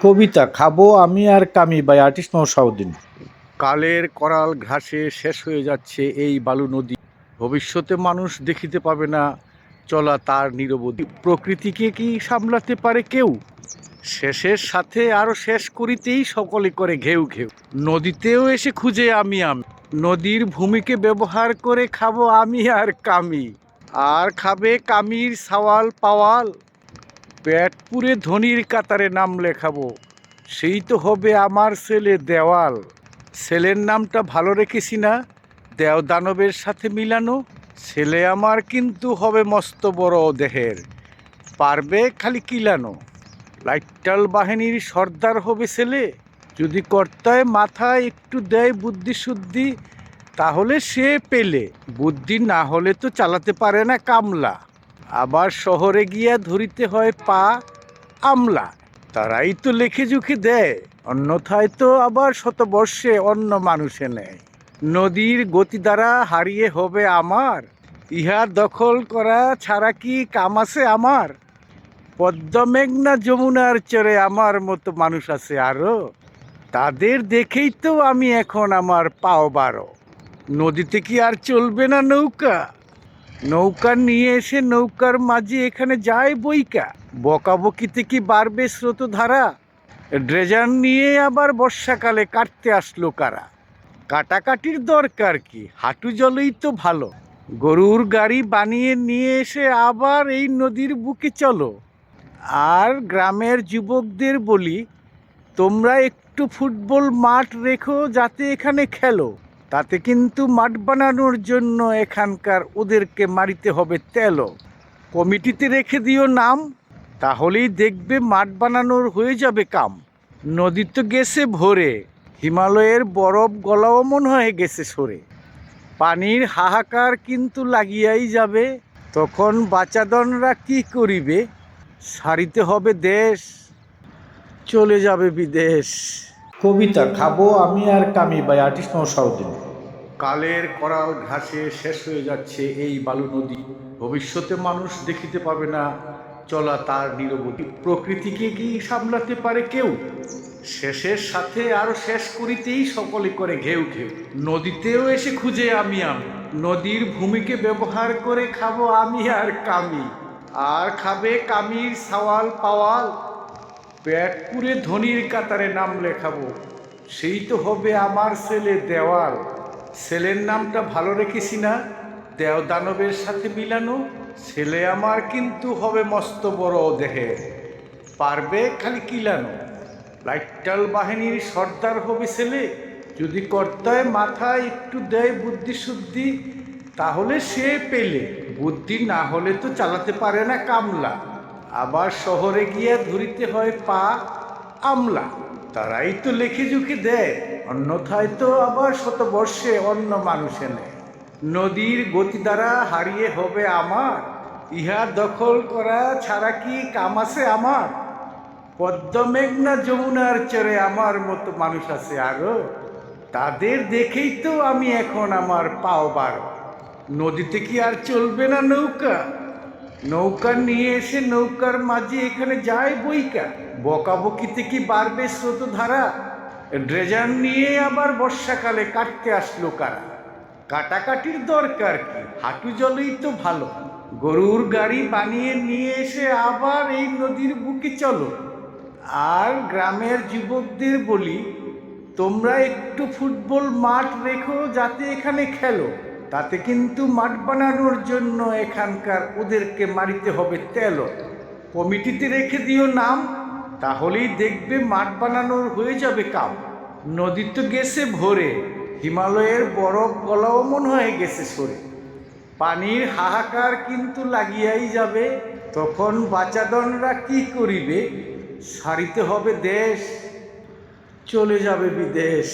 কবিতা খাবো আমি আর কামি বাই আর্টিস্ট নওশাউদ্দিন। কালের করাল ঘাসে শেষ হয়ে যাচ্ছে এই বালু নদী। ভবিষ্যতে মানুষ দেখিতে পাবে না চলা তার নিরবধি। প্রকৃতিকে কি সামলাতে পারে কেউ? শেষের সাথে আরো শেষ করিতেই সকলে করে ঘেউ ঘেউ। নদীতেও এসে খুঁজে আমি। নদীর ভূমিকে ব্যবহার করে খাবো আমি আর কামি। আর খাবে কামির সাওয়াল পাওয়াল। পেট পুরে ধনির কাতারে নাম লেখাবো, সেই তো হবে আমার ছেলে দেওয়াল। ছেলের নামটা ভালো রেখেছি না, দেও দানবের সাথে মিলানো। ছেলে আমার কিন্তু হবে মস্ত বড় দেহের, পারবে খালি কিলানো। লাইটাল বাহিনীর সর্দার হবে ছেলে, যদি কর্তায় মাথায় একটু দেয় বুদ্ধি শুদ্ধি, তাহলে সে পেলে। বুদ্ধি না হলে তো চালাতে পারে না কামলা। আবার শহরে গিয়া ধরিতে হয় পা আমলা। তারাই তো লেখে জুখে দেয়, অন্যথায় তো আবার শতবর্ষে অন্য মানুষে নেয়। নদীর গতি দ্বারা হারিয়ে হবে আমার, ইহা দখল করা ছাড়া কি কাম আছে আমার? পদ্মা মেঘনা যমুনার চরে আমার মতো মানুষ আছে আরো, তাদের দেখেই তো আমি এখন আমার পাও বারো। নদীতে কি আর চলবে না নৌকা? নৌকা নিয়ে এসে নৌকার মাঝে এখানে যায় বইকা। বকাবকিতে কি বাড়বে স্রোতধারা? ড্রেজার নিয়ে আবার বর্ষাকালে কাটতে আসলো কারা? কাটাকাটির দরকার কি, হাঁটু জলেই তো ভালো। গরুর গাড়ি বানিয়ে নিয়ে এসে আবার এই নদীর বুকে চলো। আর গ্রামের যুবকদের বলি, তোমরা একটু ফুটবল মাঠ রেখো যাতে এখানে খেলো। তাতে কিন্তু মাঠ বানানোর জন্য এখানকার ওদেরকে মারিতে হবে তেলও। কমিটিতে রেখে দিও নাম, তাহলেই দেখবে মাঠ বানানোর হয়ে যাবে কাম। নদী তো গেছে ভরে, হিমালয়ের বরফ গলাও মনে হয়ে গেছে সরে। পানির হাহাকার কিন্তু লাগিয়াই যাবে, তখন বাচাদনরা কি করিবে? সারিতে হবে দেশ, চলে যাবে বিদেশ। কবিতা খাবো আমি আর কামি বাই আর্টিস্ট নওশাউদ্দিন। কালের করাল ঘাসে শেষ হয়ে যাচ্ছে এই বালু নদী। ভবিষ্যতে মানুষ দেখিতে পাবে না চলা তার নিরবধি। প্রকৃতিকে কি সামলাতে পারে কেউ? শেষের সাথে আরো শেষ করিতেই সকলে করে ঘেউ ঘেউ। নদীতেও এসে খুঁজে আমি। নদীর ভূমিকে ব্যবহার করে খাবো আমি আর কামি। আর খাবে কামির সাওয়াল পাওয়াল। পেট পুরে ধনির কাতারে নাম লেখাবো, সেই তো হবে আমার ছেলে দেওয়াল। ছেলের নামটা ভালো রেখেছি না, দেও দানবের সাথে মিলানো। ছেলে আমার কিন্তু হবে মস্ত বড় দেহের, পারবে খালি কিলানো। লাইটাল বাহিনীর সর্দার হবে ছেলে, যদি কর্তায় মাথায় একটু দেয় বুদ্ধি শুদ্ধি, তাহলে সে পেলে। বুদ্ধি না হলে তো চালাতে পারে না কামলা। আবার শহরে গিয়া ধরিতে হয় পা আমলা। তারাই তো লেখে জুখে দেয়, অন্যথায় তো আবার শতবর্ষে অন্য মানুষে নেয়। নদীর গতি দ্বারা হারিয়ে হবে আমার, ইহা দখল করা ছাড়া কি কাম আছে আমার? পদ্মা মেঘনা যমুনার চরে আমার মতো মানুষ আছে আরো, তাদের দেখেই তো আমি এখন আমার পাও বারো। নদীতে কি আর চলবে না নৌকা? নৌকা নিয়ে এসে নৌকার মাঝে এখানে যায় বইকা। বকাবকিতে কি বাড়বে স্রোতধারা? ড্রেজার নিয়ে আবার বর্ষাকালে কাটতে আসলো কারা? কাটাকাটির দরকার কি, হাঁটু জলেই তো ভালো। গরুর গাড়ি বানিয়ে নিয়ে এসে আবার এই নদীর বুকে চলো। আর গ্রামের যুবকদের বলি, তোমরা একটু ফুটবল মাঠ রেখো যাতে এখানে খেলো। তাতে কিন্তু মাঠ বানানোর জন্য এখানকার ওদেরকে মারিতে হবে তেলও। কমিটিতে রেখে দিও নাম, তাহলেই দেখবে মাঠ বানানোর হয়ে যাবে কাম। নদী তো গেছে ভরে, হিমালয়ের বরফ গলাও মনে হয়ে গেছে সরে। পানির হাহাকার কিন্তু লাগিয়াই যাবে, তখন বাচাদনরা কি করিবে? সারিতে হবে দেশ, চলে যাবে বিদেশ।